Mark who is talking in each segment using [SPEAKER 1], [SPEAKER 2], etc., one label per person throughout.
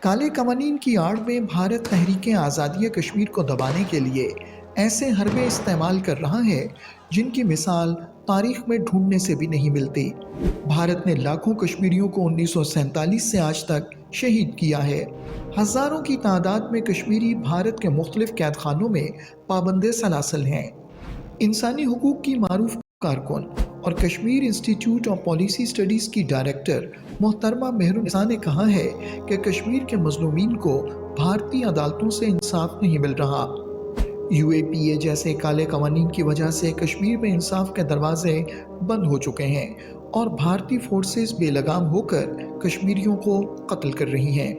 [SPEAKER 1] काले कवानीन की आड़ में भारत तहरीक आज़ादी कश्मीर को दबाने के लिए ऐसे हरबे इस्तेमाल कर रहा है जिनकी मिसाल तारीख में ढूंढने से भी नहीं मिलती। भारत ने लाखों कश्मीरियों को 1947 से आज तक शहीद किया है। हज़ारों की तादाद में कश्मीरी भारत के मुख्तलिफ कैद खानों में पाबंद सलासल हैं। इंसानी हुकूक की मारूफ कारकुन और Kashmir institute of policy studies की डायरेक्टर मोहतरमा मेहरुनिसा ने कहा है कि कश्मीर के मजलूमीन को भारतीय अदालतों से इंसाफ नहीं मिल रहा। UAPA जैसे काले कवानीन की वजह से कश्मीर में इंसाफ के दरवाजे बंद हो चुके हैं और भारतीय फोर्सेस बेलगाम होकर कश्मीरियों को कत्ल कर रही हैं।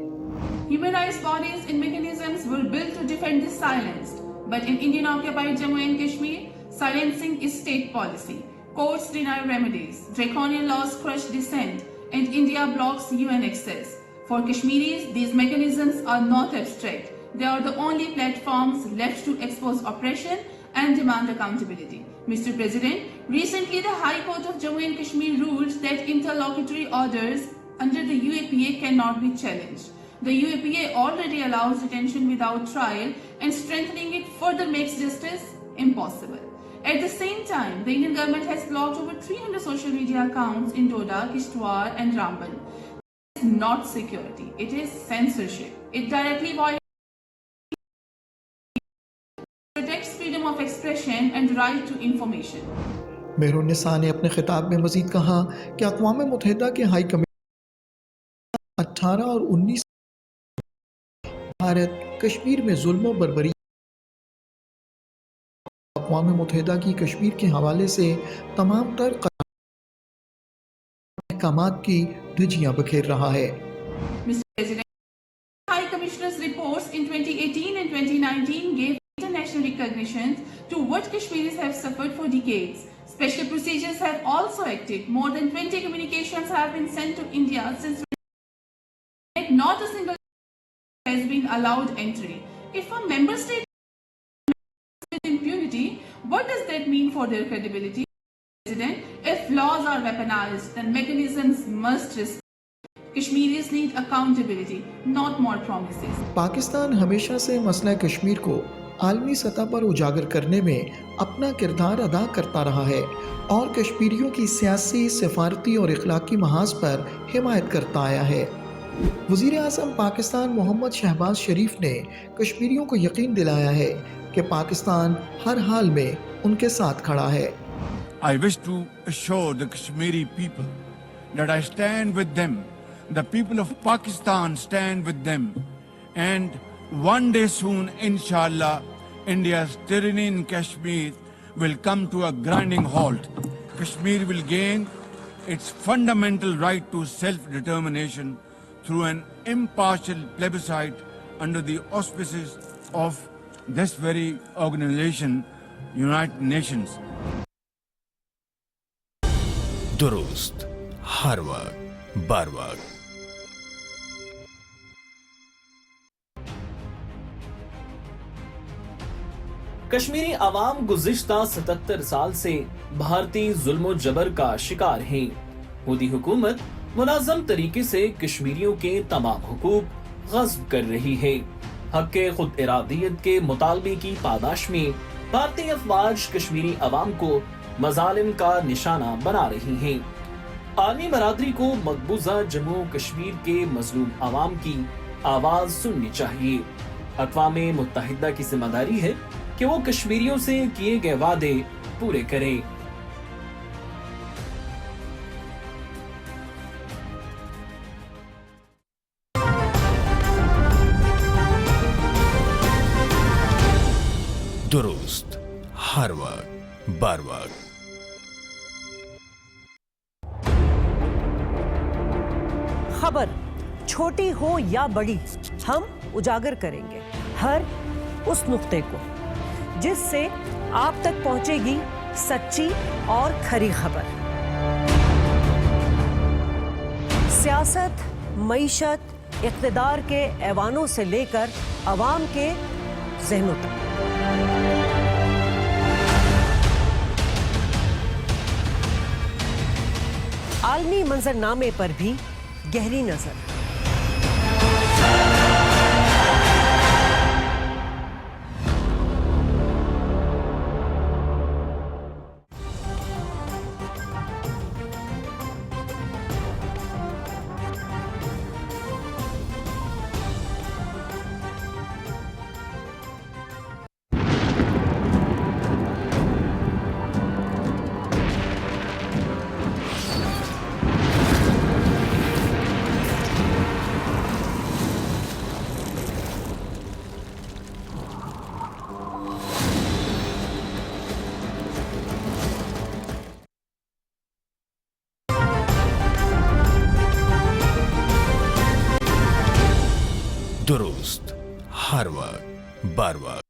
[SPEAKER 2] Human rights bodies and mechanisms were built to defend the silenced, but in Indian occupied Jammu and Kashmir, silencing is state policy. Courts deny remedies, draconian laws crush dissent, and India blocks UN access. For Kashmiris, these mechanisms are not abstract. They are the only platforms left to expose oppression and demand accountability. Mr. President, recently the High Court of Jammu and Kashmir ruled that interlocutory orders under the UAPA cannot be challenged. The UAPA already allows detention without trial, and strengthening it further makes justice impossible. At the same time, the Indian government has blocked over 300 social media accounts in Doda, Kishtwar and Ramban. It is not security, it is censorship. It directly violates protects freedom of expression and right to information.
[SPEAKER 1] Mehrunnisa ने अपने खिताब में मजीद कहा कि अक़वाम मुत्तहिदा के high commission 18 और 19 भारत कश्मीर में जुल्म बर्बरी अक़वाम मुत्तहिदा की कश्मीर के हवाले से तमाम तर अहकामात की धज्जियां बखेर रहा है।
[SPEAKER 2] Mr. President, High Commissioner's reports in 2018 and 2019 gave international recognition to what Kashmiris have suffered for decades. Special procedures have also acted. More than 20 communications have been sent to India since yet not a single has been allowed entry. If a member state with impunity, what does that mean for their credibility? President, if laws are weaponized, then mechanisms must respect. Kashmiris need accountability, not more promises.
[SPEAKER 1] Pakistan हमेशा से मसला कश्मीर को आलमी सतह पर उजागर करने में अपना किरदार अदा करता रहा है और कश्मीरियों की सियासी, सफारती और इखलाकी महाज पर हिमायत करता आया है। वज़ीर आज़म पाकिस्तान मोहम्मद शहबाज शरीफ ने कश्मीरियों को यकीन दिलाया है कि पाकिस्तान हर हाल में उनके साथ खड़ा है।
[SPEAKER 3] I wish to assure the Kashmiri people that I stand with them. The people of Pakistan stand with them. And one day soon, inshallah, India's tyranny in Kashmir will come to a grinding halt. Kashmir will gain its fundamental right to self-determination through an impartial plebiscite under the auspices of this very organization, United Nations.
[SPEAKER 4] दुरुस्त हर वक्त बर वक्त।
[SPEAKER 5] कश्मीरी आवाम गुज़िश्ता 77 साल से भारतीय जुल्म जबर का शिकार हैं। मोदी हुकूमत मुनाज़म तरीके से कश्मीरियों के तमाम हुकूक ग़स्ब कर रही है। हक़ खुद इरादियत के मुतालबे की पादाश में भारतीय अफ़वाज कश्मीरी आवाम को मज़ालिम का निशाना बना रही हैं। आलमी बरादरी को मकबूजा जम्मू कश्मीर के मजलूम आवाम की आवाज सुननी चाहिए। अक़वाम मुत्तहिदा की जिम्मेदारी है कि वो कश्मीरियों से किए गए वादे पूरे करे।
[SPEAKER 4] दुरुस्त हर वक्त बर वक्त।
[SPEAKER 6] खबर छोटी हो या बड़ी, हम उजागर करेंगे हर उस नुक्ते को जिससे आप तक पहुंचेगी सच्ची और खरी खबर। सियासत, मईशत, इक़्तिदार के ऐवानों से लेकर अवाम के ज़हनों तक। आलमी मंजरनामे पर भी गहरी नजर।
[SPEAKER 4] दुरुस्त, हर वक्त बर वक्त।